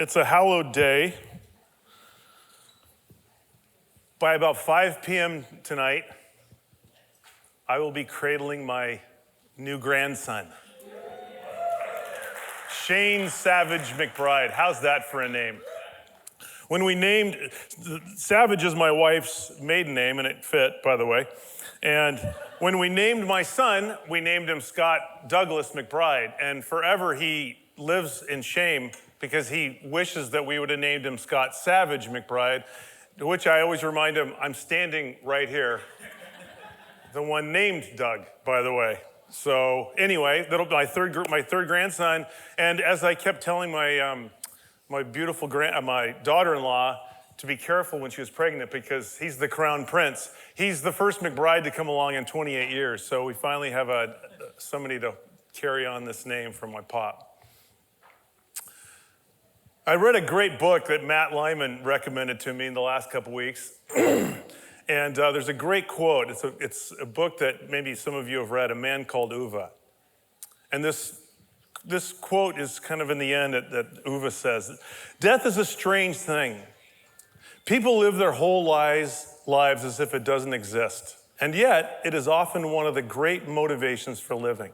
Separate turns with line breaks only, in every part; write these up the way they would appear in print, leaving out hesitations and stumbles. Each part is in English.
It's a hallowed day. By about 5 p.m. tonight, I will be cradling my new grandson, Shane Savage McBride. How's that for a name? When we named, Savage is my wife's maiden name, and it fit, by the way. And when we named my son, we named him Scott Douglas McBride. And forever he lives in shame because he wishes that we would have named him Scott Savage McBride, to which I always remind him, I'm standing right here. The one named Doug, by the way. So anyway, my third grandson, and as I kept telling my beautiful my daughter-in-law to be careful when she was pregnant because he's the crown prince. He's the first McBride to come along in 28 years. So we finally have somebody to carry on this name from my pop. I read a great book that Matt Lyman recommended to me in the last couple weeks. And there's a great quote. It's a book that maybe some of you have read, A Man Called Uwe. And this quote is kind of in the end that Uwe says, "Death is a strange thing. People live their whole lives as if it doesn't exist. And yet, it is often one of the great motivations for living.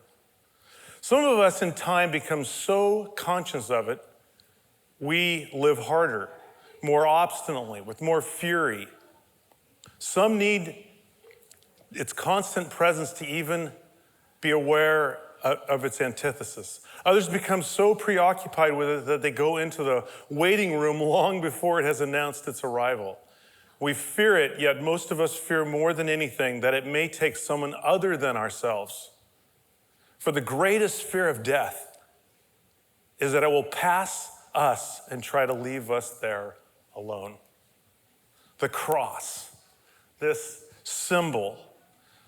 Some of us in time become so conscious of it, we live harder, more obstinately, with more fury. Some need its constant presence to even be aware of its antithesis. Others become so preoccupied with it that they go into the waiting room long before it has announced its arrival. We fear it, yet most of us fear more than anything that it may take someone other than ourselves. For the greatest fear of death is that it will pass us and try to leave us there alone." The cross, this symbol,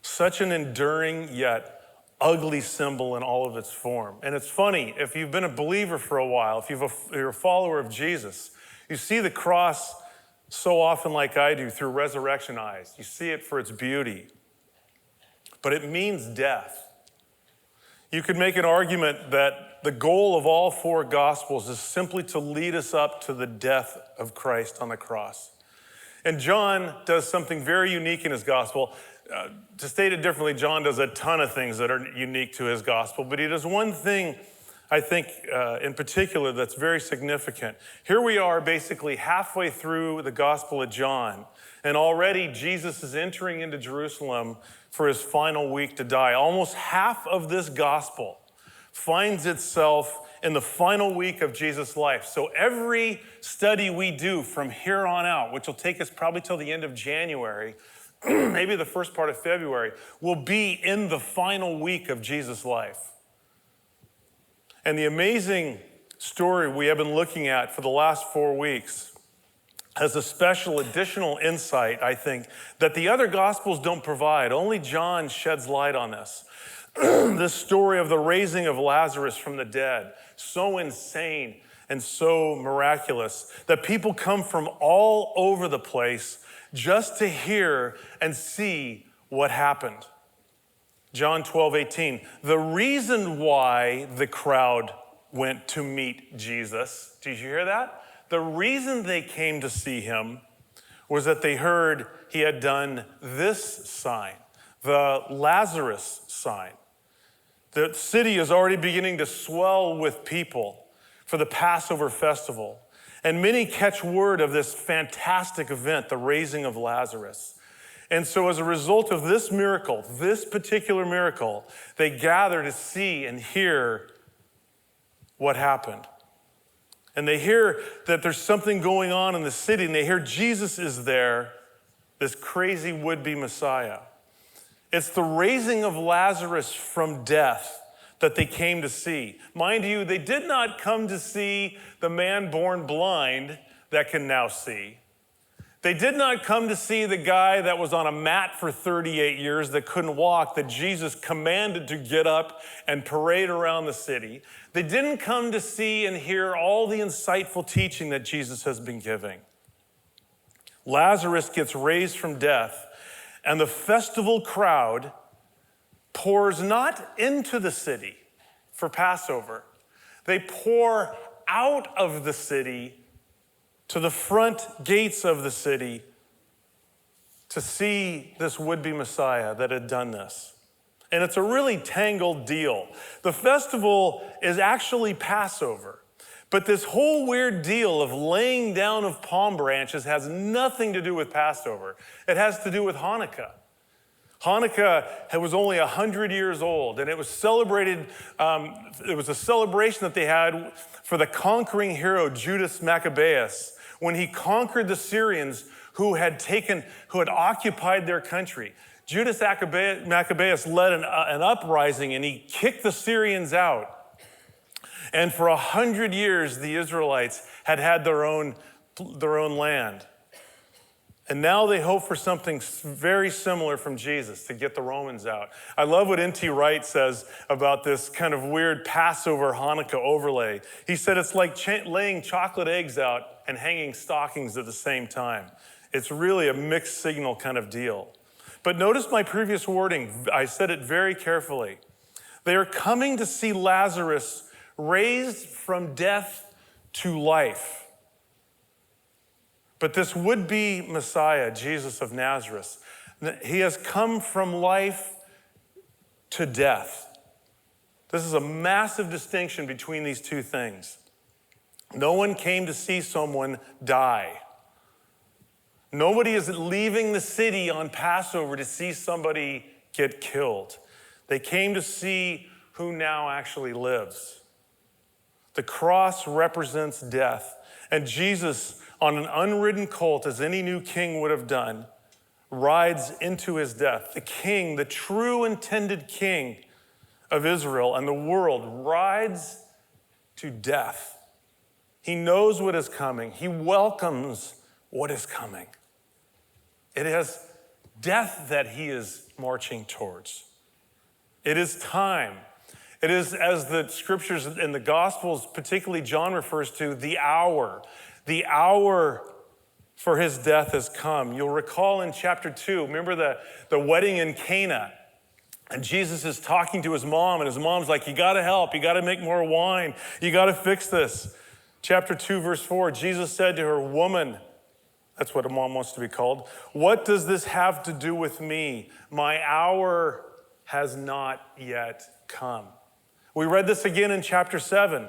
such an enduring yet ugly symbol in all of its form. And it's funny, if you've been a believer for a while, if you're a follower of Jesus, you see the cross so often like I do through resurrection eyes. You see it for its beauty, but it means death. You could make an argument that the goal of all four Gospels is simply to lead us up to the death of Christ on the cross. And John does something very unique in his gospel. To state it differently, John does a ton of things that are unique to his gospel, but he does one thing, I think, in particular that's very significant. Here we are basically halfway through the Gospel of John, and already Jesus is entering into Jerusalem for his final week to die. Almost half of this gospel finds itself in the final week of Jesus' life. So every study we do from here on out, which will take us probably till the end of January, maybe the first part of February, will be in the final week of Jesus' life. And the amazing story we have been looking at for the last 4 weeks has a special additional insight, I think, that the other Gospels don't provide. Only John sheds light on this. This story of the raising of Lazarus from the dead, so insane and so miraculous that people come from all over the place just to hear and see what happened. John 12:18, the reason why the crowd went to meet Jesus, did you hear that? The reason they came to see him was that they heard he had done this sign, the Lazarus sign. The city is already beginning to swell with people for the Passover festival. And many catch word of this fantastic event, the raising of Lazarus. And so as a result of this miracle, this particular miracle, they gather to see and hear what happened. And they hear that there's something going on in the city, and they hear Jesus is there, this crazy would-be Messiah. It's the raising of Lazarus from death that they came to see. Mind you, they did not come to see the man born blind that can now see. They did not come to see the guy that was on a mat for 38 years that couldn't walk, that Jesus commanded to get up and parade around the city. They didn't come to see and hear all the insightful teaching that Jesus has been giving. Lazarus gets raised from death, and the festival crowd pours not into the city for Passover. They pour out of the city to the front gates of the city to see this would-be Messiah that had done this. And it's a really tangled deal. The festival is actually Passover. But this whole weird deal of laying down of palm branches has nothing to do with Passover. It has to do with Hanukkah. Hanukkah was only 100 years old, and it was celebrated, it was a celebration that they had for the conquering hero Judas Maccabeus when he conquered the Syrians who had occupied their country. Judas Maccabeus led an uprising, and he kicked the Syrians out. And for 100 years, the Israelites had their own land. And now they hope for something very similar from Jesus to get the Romans out. I love what N.T. Wright says about this kind of weird Passover Hanukkah overlay. He said it's like laying chocolate eggs out and hanging stockings at the same time. It's really a mixed signal kind of deal. But notice my previous wording. I said it very carefully. They are coming to see Lazarus raised from death to life. But this would-be Messiah, Jesus of Nazareth, he has come from life to death. This is a massive distinction between these two things. No one came to see someone die. Nobody is leaving the city on Passover to see somebody get killed. They came to see who now actually lives. The cross represents death, and Jesus, on an unridden colt, as any new king would have done, rides into his death. The king, the true intended king of Israel and the world, rides to death. He knows what is coming. He welcomes what is coming. It is death that he is marching towards. It is time. It is, as the scriptures in the Gospels, particularly John refers to, the hour. The hour for his death has come. You'll recall in chapter 2, remember the wedding in Cana? And Jesus is talking to his mom, and his mom's like, you got to help. You got to make more wine. You got to fix this. Chapter 2, verse 4, Jesus said to her, woman, that's what a mom wants to be called, what does this have to do with me? My hour has not yet come. We read this again in chapter 7.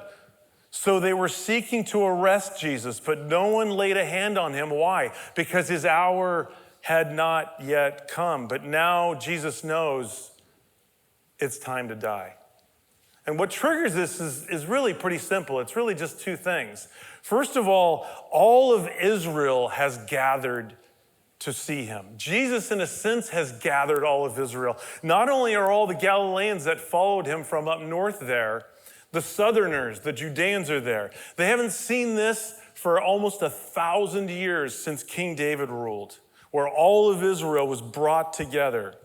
So they were seeking to arrest Jesus, but no one laid a hand on him. Why? Because his hour had not yet come. But now Jesus knows it's time to die. And what triggers this is really pretty simple. It's really just two things. First of all of Israel has gathered to see him. Jesus, in a sense, has gathered all of Israel. Not only are all the Galileans that followed him from up north there, the Southerners, the Judeans are there. They haven't seen this for almost 1,000 years since King David ruled, where all of Israel was brought together.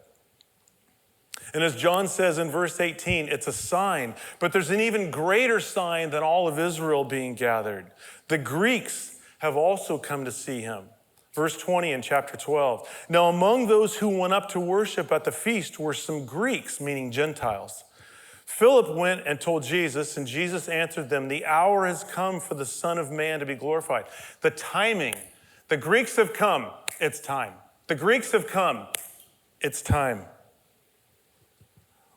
And as John says in verse 18, it's a sign, but there's an even greater sign than all of Israel being gathered. The Greeks have also come to see him. Verse 20 in chapter 12. Now among those who went up to worship at the feast were some Greeks, meaning Gentiles. Philip went and told Jesus, and Jesus answered them, the hour has come for the Son of Man to be glorified. The timing, the Greeks have come, it's time. The Greeks have come, it's time.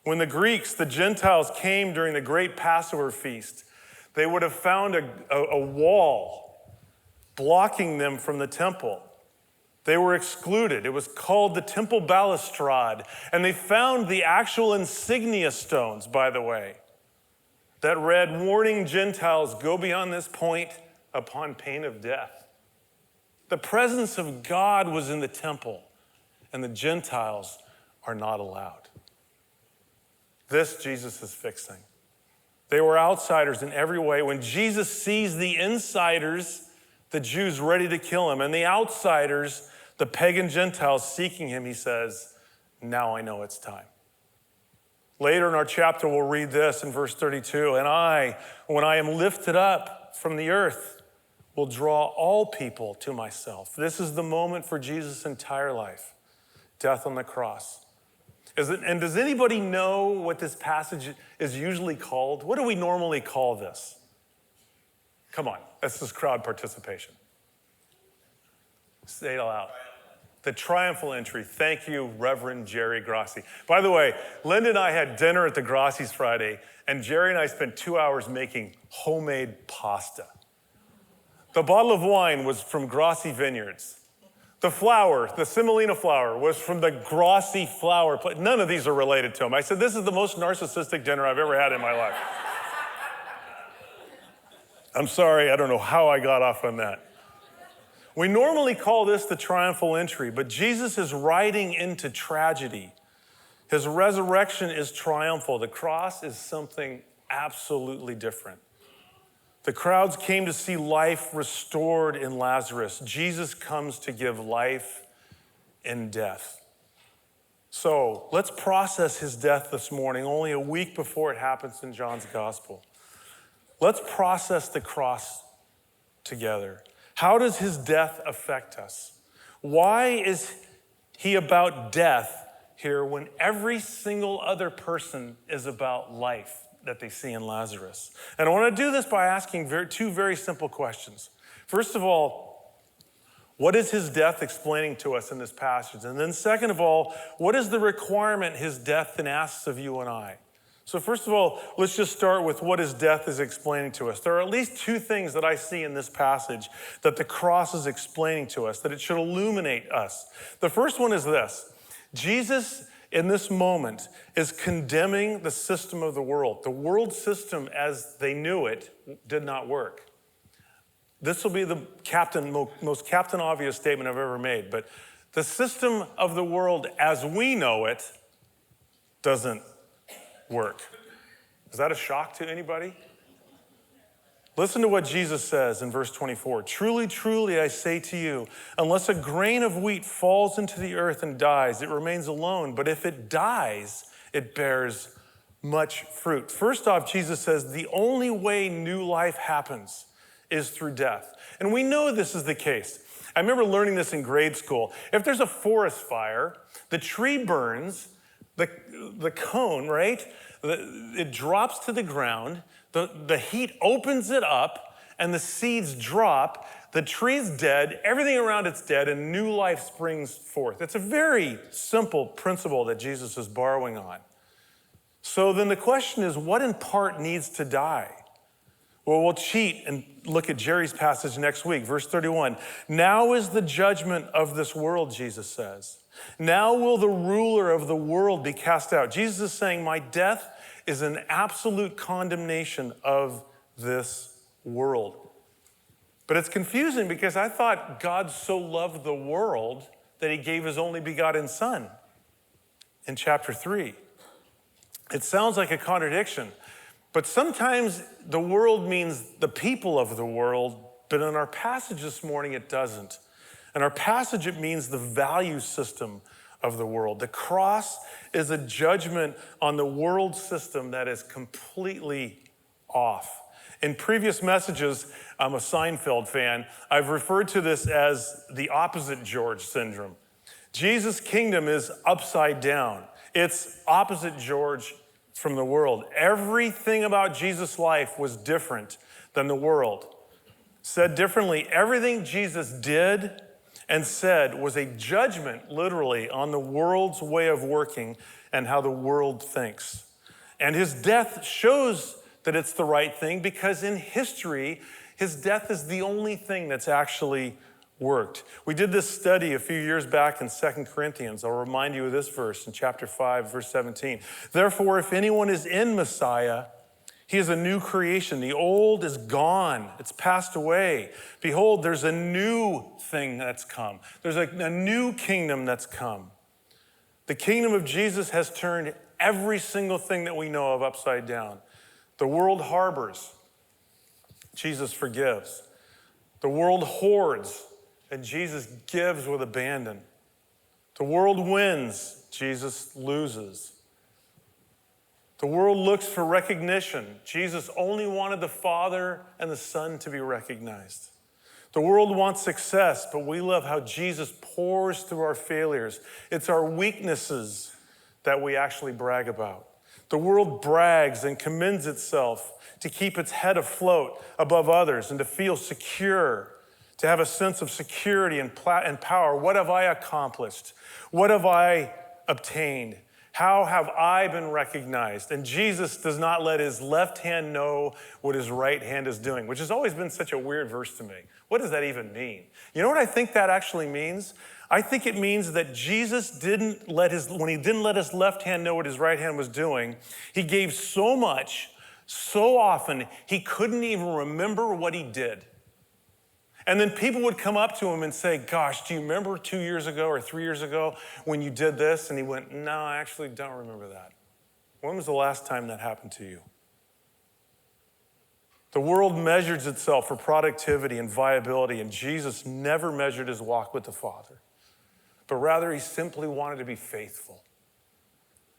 When the Greeks, the Gentiles, came during the great Passover feast, they would have found a wall blocking them from the temple. They were excluded. It was called the temple balustrade. And they found the actual insignia stones, by the way, that read, warning Gentiles, go beyond this point upon pain of death. The presence of God was in the temple, and the Gentiles are not allowed. This Jesus is fixing. They were outsiders in every way. When Jesus sees the insiders, the Jews ready to kill him, and the outsiders, the pagan Gentiles seeking him, he says, now I know it's time. Later in our chapter, we'll read this in verse 32. And I, when I am lifted up from the earth, will draw all people to myself. This is the moment for Jesus' entire life, death on the cross. And does anybody know what this passage is usually called? What do we normally call this? Come on, this is crowd participation. Say it aloud. The Triumphal Entry. Thank you, Reverend Jerry Grassi. By the way, Linda and I had dinner at the Grassi's Friday, and Jerry and I spent 2 hours making homemade pasta. The bottle of wine was from Grassi Vineyards. The flour, the semolina flour, was from the Grassi flour. None of these are related to him. I said, this is the most narcissistic dinner I've ever had in my life. I'm sorry, I don't know how I got off on that. We normally call this the Triumphal Entry, but Jesus is riding into tragedy. His resurrection is triumphal. The cross is something absolutely different. The crowds came to see life restored in Lazarus. Jesus comes to give life in death. So let's process his death this morning, only a week before it happens in John's gospel. Let's process the cross together. How does his death affect us? Why is he about death here when every single other person is about life that they see in Lazarus? And I want to do this by asking two very simple questions. First of all, what is his death explaining to us in this passage? And then second of all, what is the requirement his death then asks of you and I? So first of all, let's just start with what his death is explaining to us. There are at least two things that I see in this passage that the cross is explaining to us, that it should illuminate us. The first one is this. Jesus, in this moment, is condemning the system of the world. The world system as they knew it did not work. This will be the most captain obvious statement I've ever made, but the system of the world as we know it doesn't work. Is that a shock to anybody? Listen to what Jesus says in verse 24. Truly, truly, I say to you, unless a grain of wheat falls into the earth and dies, it remains alone. But if it dies, it bears much fruit. First off, Jesus says the only way new life happens is through death. And we know this is the case. I remember learning this in grade school. If there's a forest fire, the tree burns, the cone, right? It drops to the ground, the heat opens it up, and the seeds drop, the tree's dead, everything around it's dead, and new life springs forth. It's a very simple principle that Jesus is borrowing on. So then the question is, what in part needs to die? Well, we'll cheat and look at Jerry's passage next week, verse 31. Now is the judgment of this world, Jesus says. Now will the ruler of the world be cast out. Jesus is saying, my death is an absolute condemnation of this world. But it's confusing because I thought God so loved the world that he gave his only begotten son in chapter 3. It sounds like a contradiction, but sometimes the world means the people of the world, but in our passage this morning, it doesn't. In our passage, it means the value system of the world. The cross is a judgment on the world system that is completely off. In previous messages, I'm a Seinfeld fan, I've referred to this as the opposite George syndrome. Jesus' kingdom is upside down. It's opposite George from the world. Everything about Jesus' life was different than the world. Said differently, everything Jesus did and said was a judgment, literally, on the world's way of working and how the world thinks. And his death shows that it's the right thing because in history, his death is the only thing that's actually worked. We did this study a few years back in 2 Corinthians. I'll remind you of this verse in chapter 5, verse 17. Therefore, if anyone is in Messiah, he is a new creation. The old is gone. It's passed away. Behold, there's a new thing that's come. There's a new kingdom that's come. The kingdom of Jesus has turned every single thing that we know of upside down. The world harbors. Jesus forgives. The world hoards. And Jesus gives with abandon. The world wins, Jesus loses. The world looks for recognition. Jesus only wanted the Father and the Son to be recognized. The world wants success, but we love how Jesus pours through our failures. It's our weaknesses that we actually brag about. The world brags and commends itself to keep its head afloat above others and to feel secure, to have a sense of security and power. What have I accomplished? What have I obtained? How have I been recognized? And Jesus does not let his left hand know what his right hand is doing, which has always been such a weird verse to me. What does that even mean? You know what I think that actually means? I think it means that Jesus when he didn't let his left hand know what his right hand was doing, he gave so much, so often, he couldn't even remember what he did. And then people would come up to him and say, gosh, do you remember 2 years ago or 3 years ago when you did this? And he went, no, I actually don't remember that. When was the last time that happened to you? The world measures itself for productivity and viability, and Jesus never measured his walk with the Father, but rather he simply wanted to be faithful.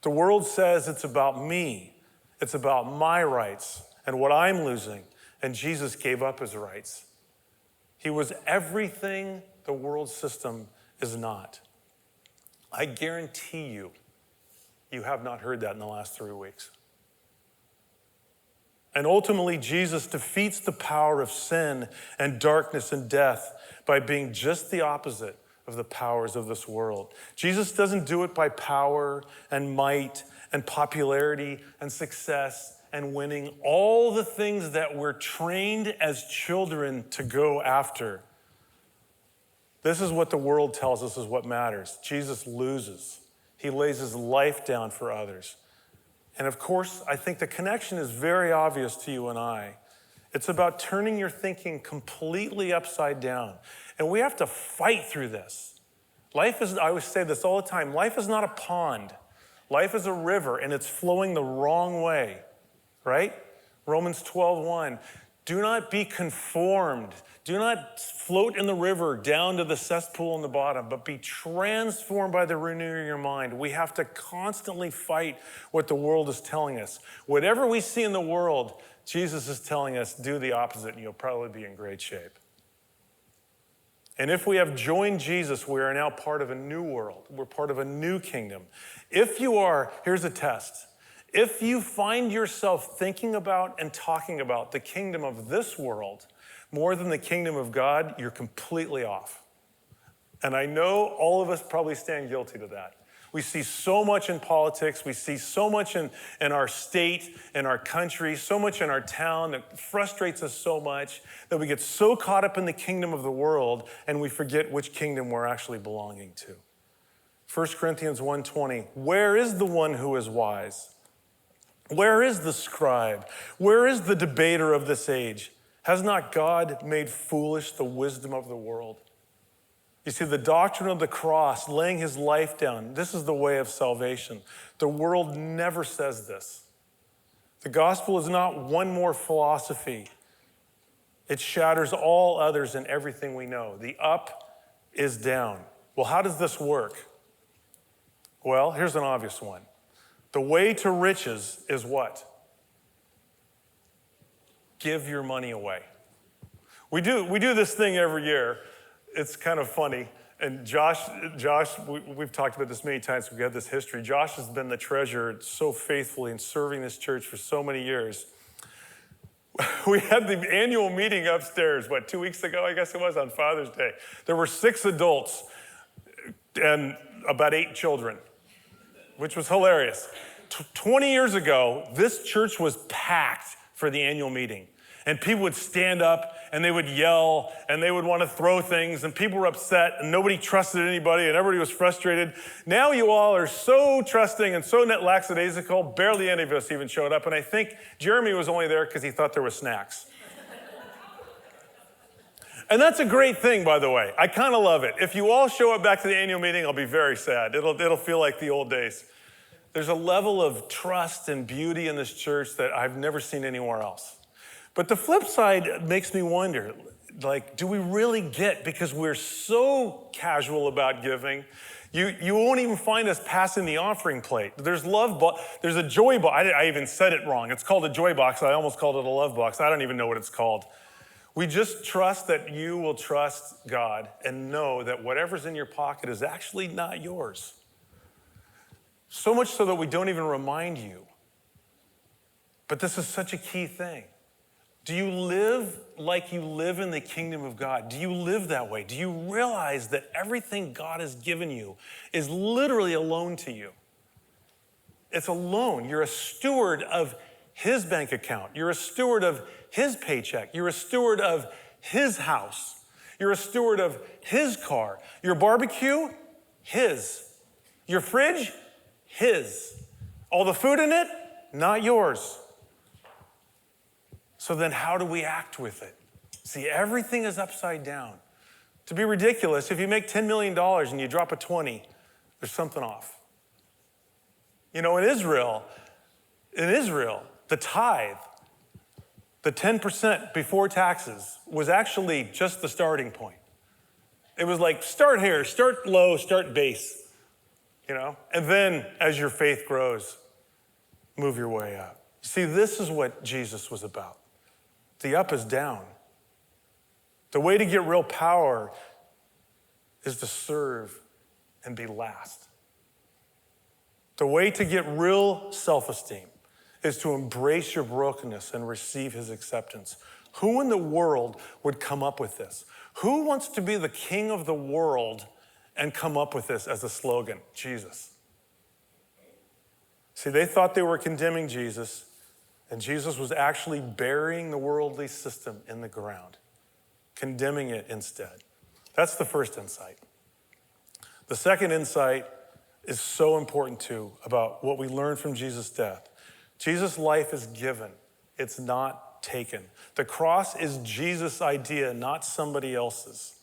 The world says it's about me. It's about my rights and what I'm losing, and Jesus gave up his rights. He was everything the world system is not. I guarantee you have not heard that in the last 3 weeks. And ultimately, Jesus defeats the power of sin and darkness and death by being just the opposite of the powers of this world. Jesus doesn't do it by power and might and popularity and success and winning, all the things that we're trained as children to go after. This is what the world tells us is what matters. Jesus loses. He lays his life down for others. And of course, I think the connection is very obvious to you and I. It's about turning your thinking completely upside down. And we have to fight through this. I always say this all the time, life is not a pond. Life is a river, and it's flowing the wrong way. Right? Romans 12:1. Do not be conformed. Do not float in the river down to the cesspool in the bottom, but be transformed by the renewing of your mind. We have to constantly fight what the world is telling us. Whatever we see in the world, Jesus is telling us, do the opposite, and you'll probably be in great shape. And if we have joined Jesus, we are now part of a new world. We're part of a new kingdom. If you are, here's a test. If you find yourself thinking about and talking about the kingdom of this world more than the kingdom of God, you're completely off. And I know all of us probably stand guilty to that. We see so much in politics. We see so much in our state, in our country, so much in our town that frustrates us so much that we get so caught up in the kingdom of the world and we forget which kingdom we're actually belonging to. 1 Corinthians 1:20, where is the one who is wise? Where is the scribe? Where is the debater of this age? Has not God made foolish the wisdom of the world? You see, the doctrine of the cross, laying his life down, this is the way of salvation. The world never says this. The gospel is not one more philosophy. It shatters all others and everything we know. The up is down. Well, how does this work? Well, here's an obvious one. The way to riches is what? Give your money away. We do this thing every year. It's kind of funny. And Josh, we've talked about this many times. We have this history. Josh has been the treasurer so faithfully in serving this church for so many years. We had the annual meeting upstairs, 2 weeks ago, I guess it was, on Father's Day. There were 6 adults and about 8 children, which was hilarious. 20 years ago, this church was packed for the annual meeting. And people would stand up and they would yell and they would want to throw things and people were upset and nobody trusted anybody and everybody was frustrated. Now you all are so trusting and so lackadaisical, barely any of us even showed up. And I think Jeremy was only there because he thought there were snacks. And that's a great thing, by the way. I kind of love it. If you all show up back to the annual meeting, I'll be very sad. It'll feel like the old days. There's a level of trust and beauty in this church that I've never seen anywhere else. But the flip side makes me wonder, do we really get, because we're so casual about giving, you won't even find us passing the offering plate. There's there's a joy box. I even said it wrong. It's called a joy box. I almost called it a love box. I don't even know what it's called. We just trust that you will trust God and know that whatever's in your pocket is actually not yours. So much so that we don't even remind you But this is such a key thing. Do you live like you live in the kingdom of God? Do you live that way? Do you realize that everything God has given you is literally a loan to you? It's a loan. You're a steward of his bank account. You're a steward of his paycheck. You're a steward of his house. You're a steward of his car. Your barbecue, his. Your fridge, his. All the food in it, not yours. So then how do we act with it? See, everything is upside down. To be ridiculous, if you make $10 million and you drop a 20, there's something off. You know, in Israel, the tithe, the 10% before taxes, was actually just the starting point. It was like, start here, start low, start base, you know? And then as your faith grows, move your way up. See, this is what Jesus was about. The up is down. The way to get real power is to serve and be last. The way to get real self-esteem is to embrace your brokenness and receive his acceptance. Who in the world would come up with this? Who wants to be the king of the world and come up with this as a slogan? Jesus. See, they thought they were condemning Jesus, and Jesus was actually burying the worldly system in the ground, condemning it instead. That's the first insight. The second insight is so important too about what we learn from Jesus' death. Jesus' life is given. It's not taken. The cross is Jesus' idea, not somebody else's.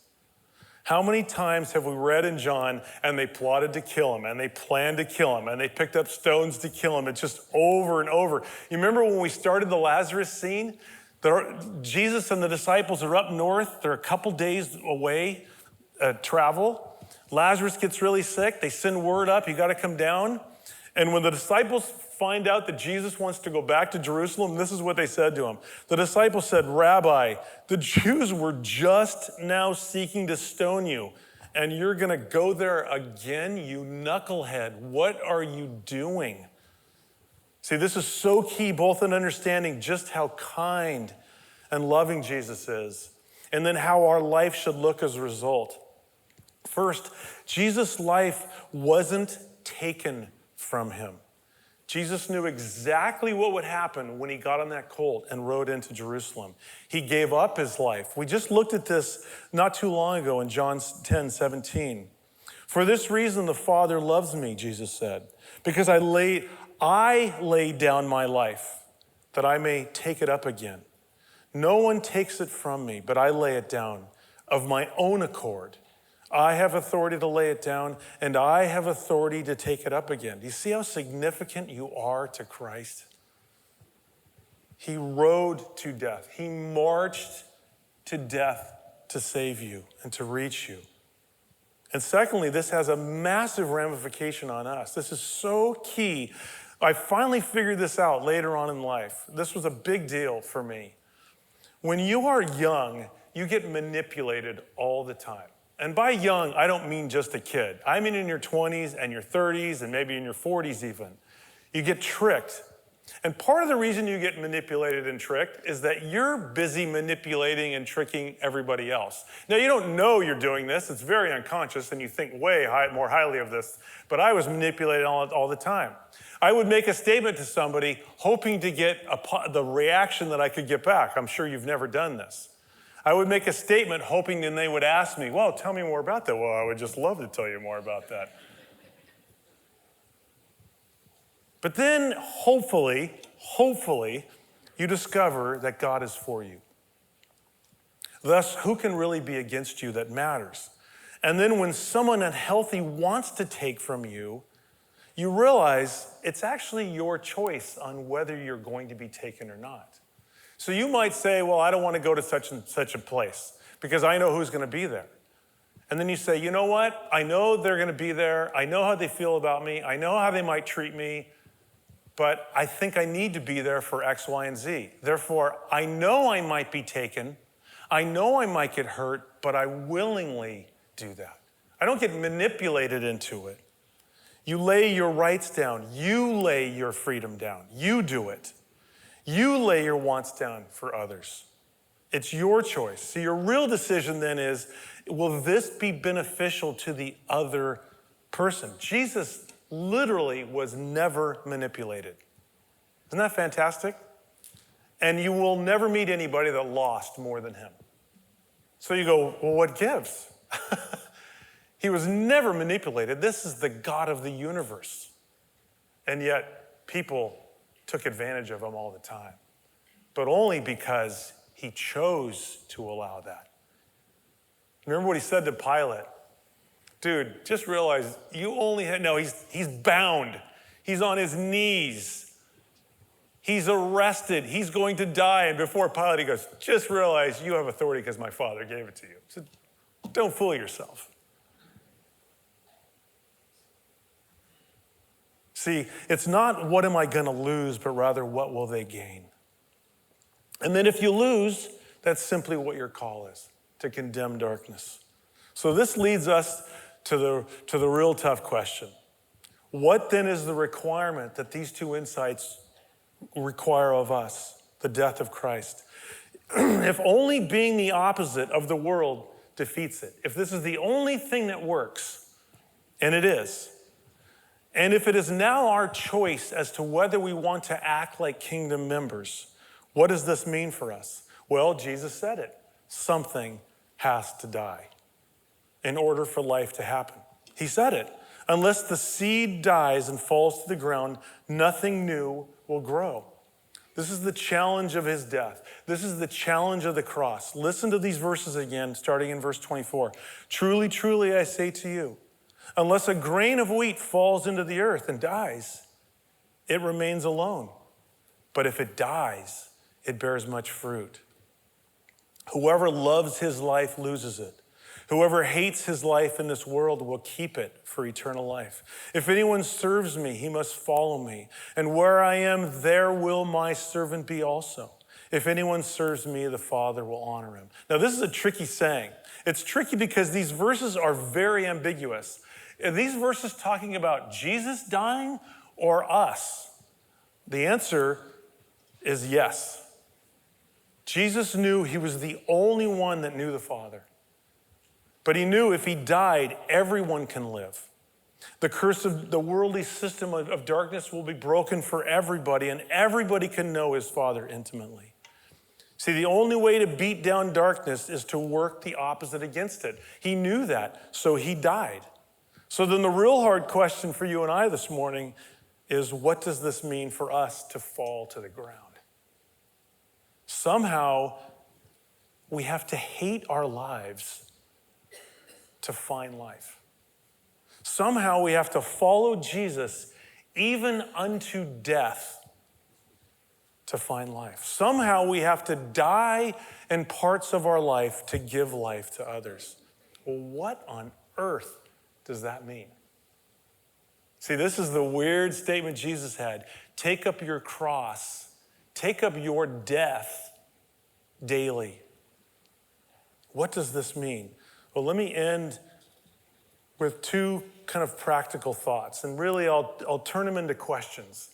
How many times have we read in John and they plotted to kill him and they planned to kill him and they picked up stones to kill him? It's just over and over. You remember when we started the Lazarus scene? Jesus and the disciples are up north. They're a couple days away, travel. Lazarus gets really sick. They send word up, you got to come down. And when the disciples find out that Jesus wants to go back to Jerusalem, this is what they said to him. The disciples said, Rabbi, the Jews were just now seeking to stone you, and you're going to go there again, you knucklehead. What are you doing? See, this is so key, both in understanding just how kind and loving Jesus is, and then how our life should look as a result. First, Jesus' life wasn't taken from him. Jesus knew exactly what would happen when he got on that colt and rode into Jerusalem. He gave up his life. We just looked at this not too long ago in John 10:17. For this reason the Father loves me, Jesus said, because I laid down my life that I may take it up again. No one takes it from me, but I lay it down of my own accord. I have authority to lay it down, and I have authority to take it up again. Do you see how significant you are to Christ? He rode to death. He marched to death to save you and to reach you. And secondly, this has a massive ramification on us. This is so key. I finally figured this out later on in life. This was a big deal for me. When you are young, you get manipulated all the time. And by young, I don't mean just a kid. I mean in your 20s and your 30s and maybe in your 40s even. You get tricked. And part of the reason you get manipulated and tricked is that you're busy manipulating and tricking everybody else. Now, you don't know you're doing this. It's very unconscious, and you think more highly of this. But I was manipulated all the time. I would make a statement to somebody hoping to get the reaction that I could get back. I'm sure you've never done this. I would make a statement hoping then they would ask me, well, tell me more about that. Well, I would just love to tell you more about that. But then hopefully, you discover that God is for you. Thus, who can really be against you that matters? And then when someone unhealthy wants to take from you, you realize it's actually your choice on whether you're going to be taken or not. So you might say, well, I don't want to go to such and such a place because I know who's going to be there. And then you say, you know what? I know they're going to be there. I know how they feel about me. I know how they might treat me. But I think I need to be there for X, Y, and Z. Therefore, I know I might be taken. I know I might get hurt, but I willingly do that. I don't get manipulated into it. You lay your rights down. You lay your freedom down. You do it. You lay your wants down for others. It's your choice. So your real decision then is, will this be beneficial to the other person? Jesus literally was never manipulated. Isn't that fantastic? And you will never meet anybody that lost more than him. So you go, well, what gives? He was never manipulated. This is the God of the universe. And yet people took advantage of him all the time, but only because he chose to allow that. Remember what he said to Pilate? Dude, just realize you only had, no, he's bound. He's on his knees. He's arrested. He's going to die. And before Pilate, he goes, just realize you have authority because my Father gave it to you. So don't fool yourself. See, it's not what am I going to lose, but rather what will they gain? And then if you lose, that's simply what your call is, to condemn darkness. So this leads us to the real tough question. What then is the requirement that these two insights require of us, the death of Christ? If only being the opposite of the world defeats it, if this is the only thing that works, and it is, and if it is now our choice as to whether we want to act like kingdom members, what does this mean for us? Well, Jesus said it. Something has to die in order for life to happen. He said it. Unless the seed dies and falls to the ground, nothing new will grow. This is the challenge of his death. This is the challenge of the cross. Listen to these verses again, starting in verse 24. Truly, truly, I say to you, unless a grain of wheat falls into the earth and dies, it remains alone. But if it dies, it bears much fruit. Whoever loves his life loses it. Whoever hates his life in this world will keep it for eternal life. If anyone serves me, he must follow me. And where I am, there will my servant be also. If anyone serves me, the Father will honor him. Now, this is a tricky saying. It's tricky because these verses are very ambiguous. Are these verses talking about Jesus dying or us? The answer is yes. Jesus knew he was the only one that knew the Father. But he knew if he died, everyone can live. The curse of the worldly system of darkness will be broken for everybody, and everybody can know his Father intimately. See, the only way to beat down darkness is to work the opposite against it. He knew that, so he died. So then the real hard question for you and I this morning is, what does this mean for us to fall to the ground? Somehow, we have to hate our lives to find life. Somehow we have to follow Jesus even unto death to find life. Somehow we have to die in parts of our life to give life to others. Well, what on earth does that mean? See, this is the weird statement Jesus had. Take up your cross. Take up your death daily. What does this mean? Well, let me end with two kind of practical thoughts, and really I'll turn them into questions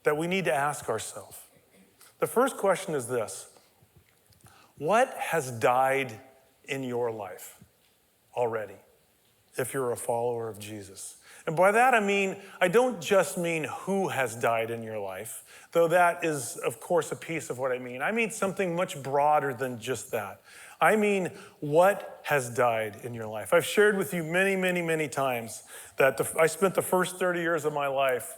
that we need to ask ourselves. The first question is this: what has died in your life already, if you're a follower of Jesus? And by that I don't just mean who has died in your life, though that is, of course, a piece of what I mean. I mean something much broader than just that. I mean, what has died in your life? I've shared with you many, many, many times that I spent the first 30 years of my life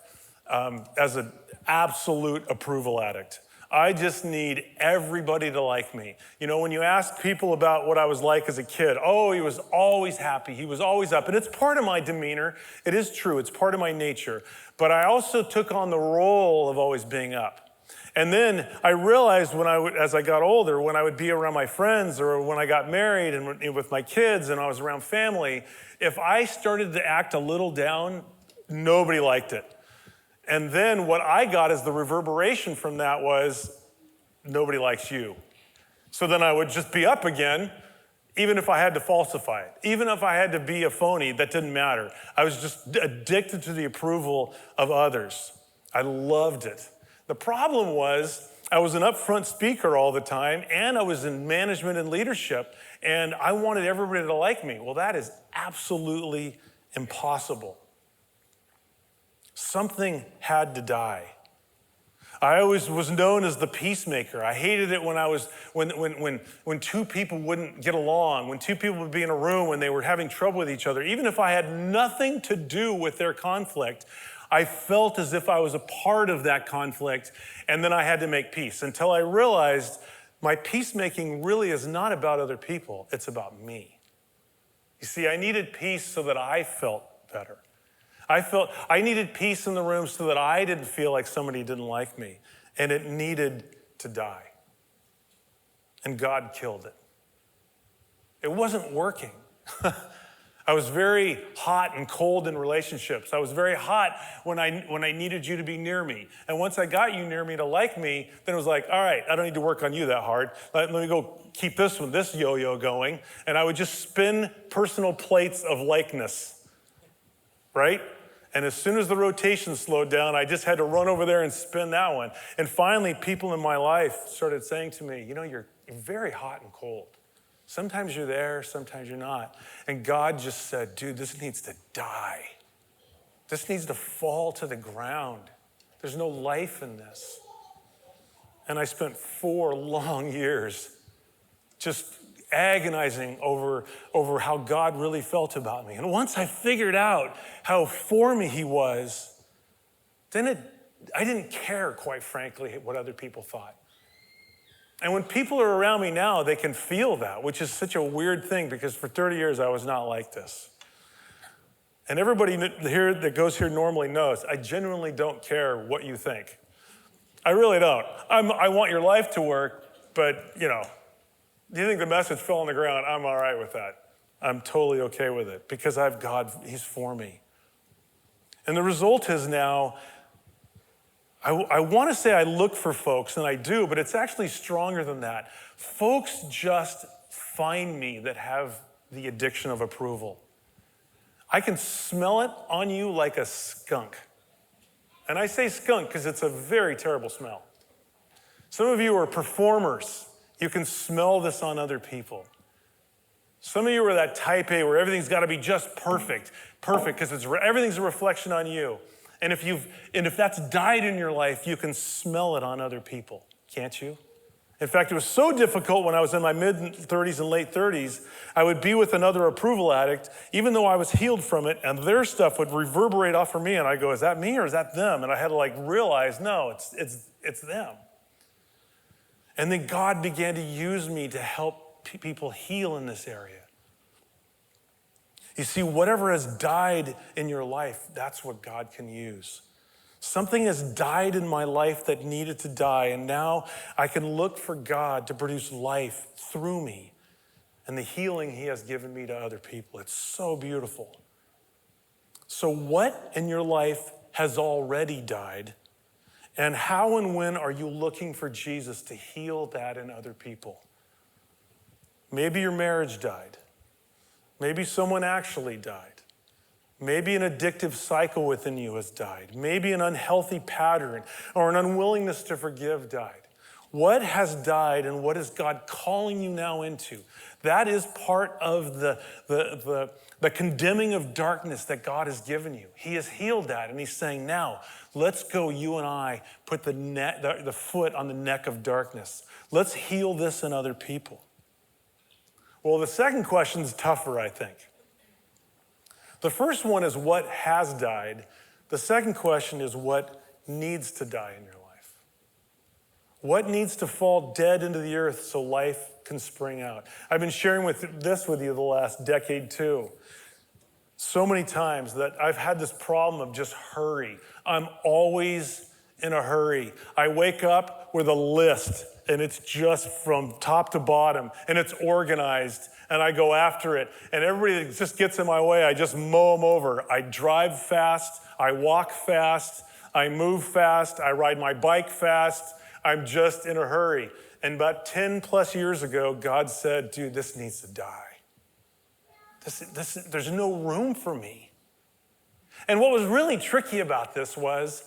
as an absolute approval addict. I just need everybody to like me. You know, when you ask people about what I was like as a kid, oh, he was always happy. He was always up. And it's part of my demeanor. It is true. It's part of my nature. But I also took on the role of always being up. And then I realized as I got older, when I would be around my friends or when I got married and with my kids and I was around family, if I started to act a little down, nobody liked it. And then what I got as the reverberation from that was, nobody likes you. So then I would just be up again, even if I had to falsify it. Even if I had to be a phony, that didn't matter. I was just addicted to the approval of others. I loved it. The problem was, I was an upfront speaker all the time, and I was in management and leadership, and I wanted everybody to like me. Well, that is absolutely impossible. Something had to die. I always was known as the peacemaker. I hated it when two people wouldn't get along, when two people would be in a room when they were having trouble with each other. Even if I had nothing to do with their conflict, I felt as if I was a part of that conflict, and then I had to make peace until I realized my peacemaking really is not about other people, it's about me. You see, I needed peace so that I felt better. I needed peace in the room so that I didn't feel like somebody didn't like me, and it needed to die. And God killed it. It wasn't working. I was very hot and cold in relationships. I was very hot when I needed you to be near me. And once I got you near me to like me, then it was like, all right, I don't need to work on you that hard. Let me go keep this yo-yo going. And I would just spin personal plates of likeness, right? And as soon as the rotation slowed down, I just had to run over there and spin that one. And finally, people in my life started saying to me, you're very hot and cold. Sometimes you're there, sometimes you're not. And God just said, dude, this needs to die. This needs to fall to the ground. There's no life in this. And I spent 4 long years just agonizing over how God really felt about me. And once I figured out how for me he was, then I didn't care, quite frankly, what other people thought. And when people are around me now, they can feel that, which is such a weird thing because for 30 years I was not like this. And everybody here that goes here normally knows I genuinely don't care what you think. I really don't. I want your life to work, but do you think the message fell on the ground? I'm all right with that. I'm totally okay with it because I have God, he's for me. And the result is now, I want to say I look for folks, and I do, but it's actually stronger than that. Folks just find me that have the addiction of approval. I can smell it on you like a skunk. And I say skunk because it's a very terrible smell. Some of you are performers. You can smell this on other people. Some of you are that type A where everything's got to be just perfect because everything's a reflection on you. And if that's died in your life, you can smell it on other people, can't you? In fact, it was so difficult when I was in my mid-30s and late 30s, I would be with another approval addict, even though I was healed from it, and their stuff would reverberate off of me, and I'd go, is that me or is that them? And I had to realize, no, it's them. And then God began to use me to help people heal in this area. You see, whatever has died in your life, that's what God can use. Something has died in my life that needed to die, and now I can look for God to produce life through me and the healing he has given me to other people. It's so beautiful. So what in your life has already died? And how and when are you looking for Jesus to heal that in other people? Maybe your marriage died. Maybe someone actually died. Maybe an addictive cycle within you has died. Maybe an unhealthy pattern or an unwillingness to forgive died. What has died and what is God calling you now into? That is part of the condemning of darkness that God has given you. He has healed that, and he's saying, now, let's go, you and I, put the foot on the neck of darkness. Let's heal this in other people. Well, the second question is tougher, I think. The first one is what has died. The second question is what needs to die in your life. What needs to fall dead into the earth so life can spring out? I've been sharing this with you the last decade too. So many times that I've had this problem of just hurry. I'm always in a hurry. I wake up with a list and it's just from top to bottom and it's organized and I go after it and everybody that just gets in my way, I just mow them over. I drive fast, I walk fast, I move fast, I ride my bike fast. I'm just in a hurry. And about 10 plus years ago, God said, dude, this needs to die. There's no room for me. And what was really tricky about this was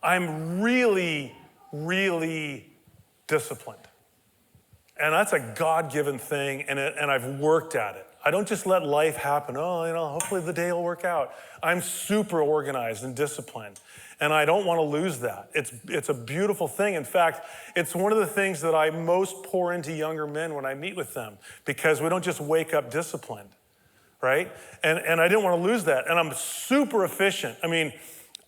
I'm really, really disciplined. And that's a God-given thing, and I've worked at it. I don't just let life happen. Hopefully the day will work out. I'm super organized and disciplined, and I don't want to lose that. It's a beautiful thing. In fact, it's one of the things that I most pour into younger men when I meet with them, because we don't just wake up disciplined, right? And I didn't want to lose that, and I'm super efficient. I mean,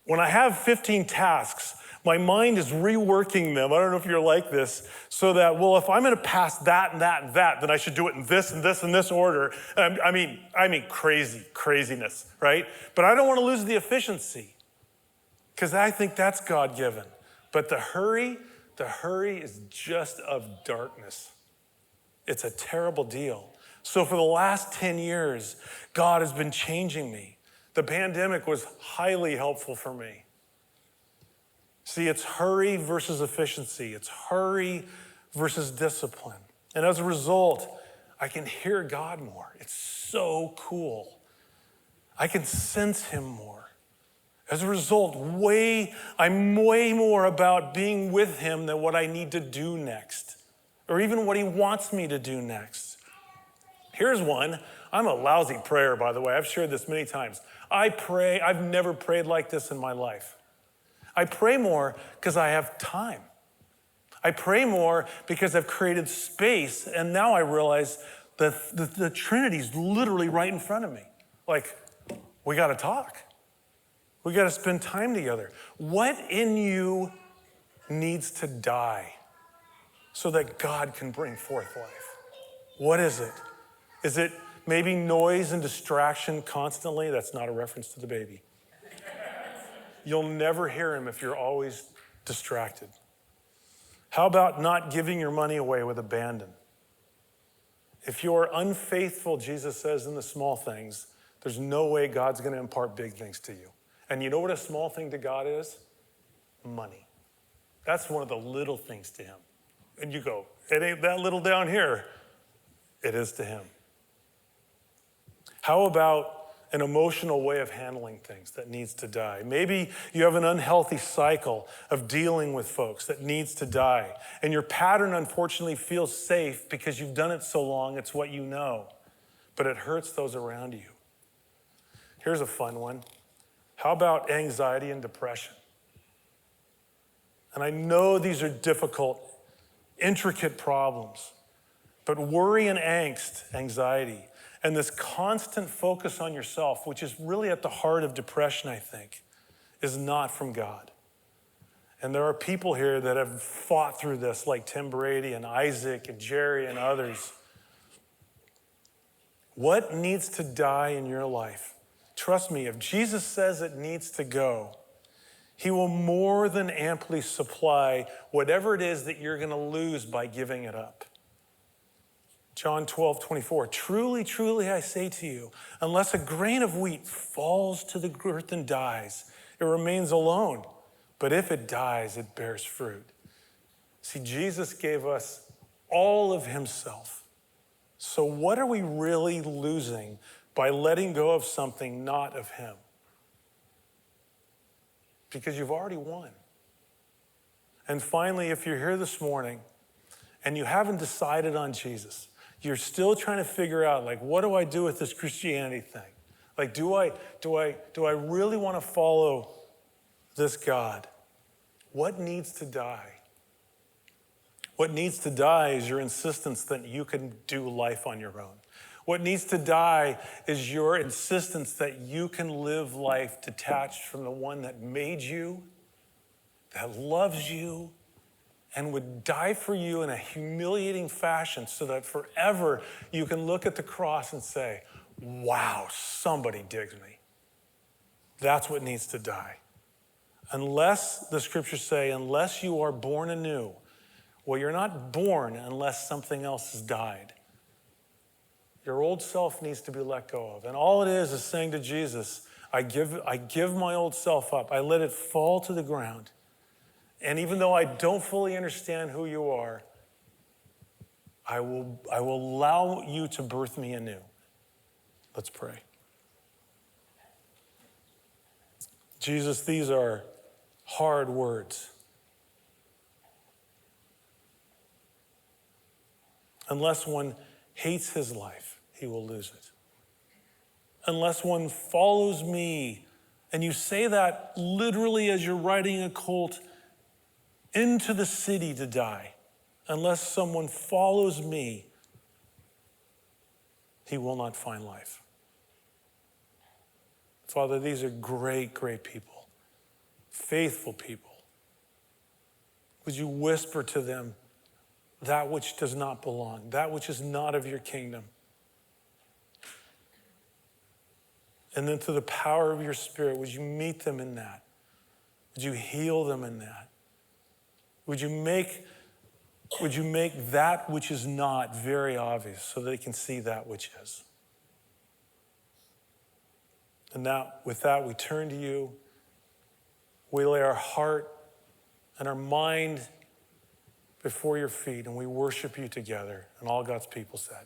when I have 15 tasks, my mind is reworking them. I don't know if you're like this, so that, well, if I'm going to pass that and that and that, then I should do it in this and this and this order. I mean craziness, right? But I don't want to lose the efficiency, because I think that's God-given. But the hurry is just of darkness. It's a terrible deal. So for the last 10 years, God has been changing me. The pandemic was highly helpful for me. See, it's hurry versus efficiency. It's hurry versus discipline. And as a result, I can hear God more. It's so cool. I can sense him more. As a result, I'm way more about being with him than what I need to do next, or even what he wants me to do next. Here's one. I'm a lousy prayer, by the way. I've shared this many times. I pray. I've never prayed like this in my life. I pray more because I have time. I pray more because I've created space, and now I realize that the Trinity's literally right in front of me. Like, we got to talk. We got to spend time together. What in you needs to die so that God can bring forth life? What is it? Is it maybe noise and distraction constantly? That's not a reference to the baby. You'll never hear him if you're always distracted. How about not giving your money away with abandon? If you're unfaithful, Jesus says, in the small things, there's no way God's going to impart big things to you. And you know what a small thing to God is? Money. That's one of the little things to him. And you go, it ain't that little down here. It is to him. How about an emotional way of handling things that needs to die? Maybe you have an unhealthy cycle of dealing with folks that needs to die. And your pattern, unfortunately, feels safe because you've done it so long, it's what you know. But it hurts those around you. Here's a fun one. How about anxiety and depression? And I know these are difficult, intricate problems, but worry and angst, anxiety, and this constant focus on yourself, which is really at the heart of depression, I think, is not from God. And there are people here that have fought through this, like Tim Brady and Isaac and Jerry and others. What needs to die in your life? Trust me, if Jesus says it needs to go, he will more than amply supply whatever it is that you're going to lose by giving it up. John 12:24, truly, truly, I say to you, unless a grain of wheat falls to the earth and dies, it remains alone. But if it dies, it bears fruit. See, Jesus gave us all of himself. So what are we really losing by letting go of something not of him? Because you've already won. And finally, if you're here this morning and you haven't decided on Jesus, you're still trying to figure out, like, what do I do with this Christianity thing? Like, do I really want to follow this God? What needs to die? What needs to die is your insistence that you can do life on your own. What needs to die is your insistence that you can live life detached from the one that made you, that loves you, and would die for you in a humiliating fashion so that forever you can look at the cross and say, wow, somebody digs me. That's what needs to die. Unless, the scriptures say, unless you are born anew, well, you're not born unless something else has died. Your old self needs to be let go of. And all it is saying to Jesus, I give my old self up. I let it fall to the ground. And even though I don't fully understand who you are, I will allow you to birth me anew. Let's pray. Jesus, these are hard words. Unless one hates his life, he will lose it. Unless one follows me, and you say that literally as you're riding a colt into the city to die, unless someone follows me, he will not find life. Father, these are great, great people, faithful people. Would you whisper to them that which does not belong, that which is not of your kingdom? And then through the power of your Spirit, would you meet them in that? Would you heal them in that? Would you make that which is not very obvious so they can see that which is? And now, with that, we turn to you. We lay our heart and our mind before your feet, and we worship you together. And all God's people said.